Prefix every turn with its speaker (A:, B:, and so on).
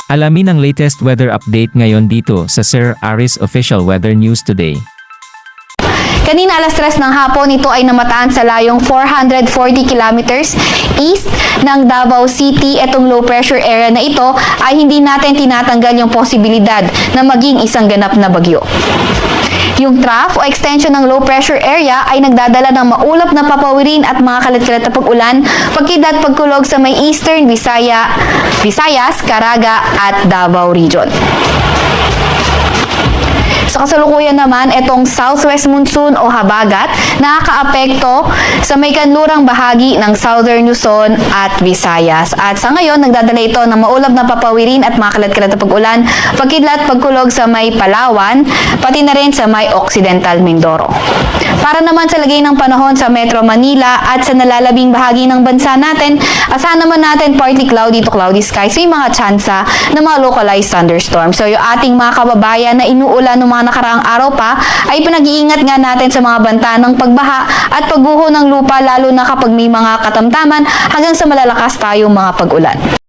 A: Alamin ang latest weather update ngayon dito sa Sir Aris Official Weather News Today.
B: Kanina alas 3 ng hapon, ito ay namataan sa layong 440 kilometers east ng Davao City. Itong low pressure area na ito ay hindi natin tinatanggal yung posibilidad na maging isang ganap na bagyo. Yung trough o extension ng low pressure area ay nagdadala ng maulap na papawirin at mga kalat-kalat na pag-ulan, pagkidlat pagkulog sa may Eastern Visayas, Caraga at Davao Region. Sa kasalukuyan naman, itong southwest monsoon o habagat nakakaapekto sa may kanlurang bahagi ng Southern Luzon at Visayas. At sa ngayon, nagdadala ito ng maulap na papawirin at mga kalat-kalat na pag-ulan, pagkidlat pagkulog sa may Palawan, pati na rin sa may Occidental Mindoro. Para naman sa lagay ng panahon sa Metro Manila at sa nalalabing bahagi ng bansa natin, asahan naman natin partly cloudy to cloudy skies, may mga tsansa ng mga localized thunderstorms. So yung ating mga kababayan na inuulan ng mga nakaraang araw pa ay pinag-iingat nga natin sa mga banta ng pagbaha at pagguho ng lupa, lalo na kapag may mga katamtaman hanggang sa malalakas tayong mga pag-ulan.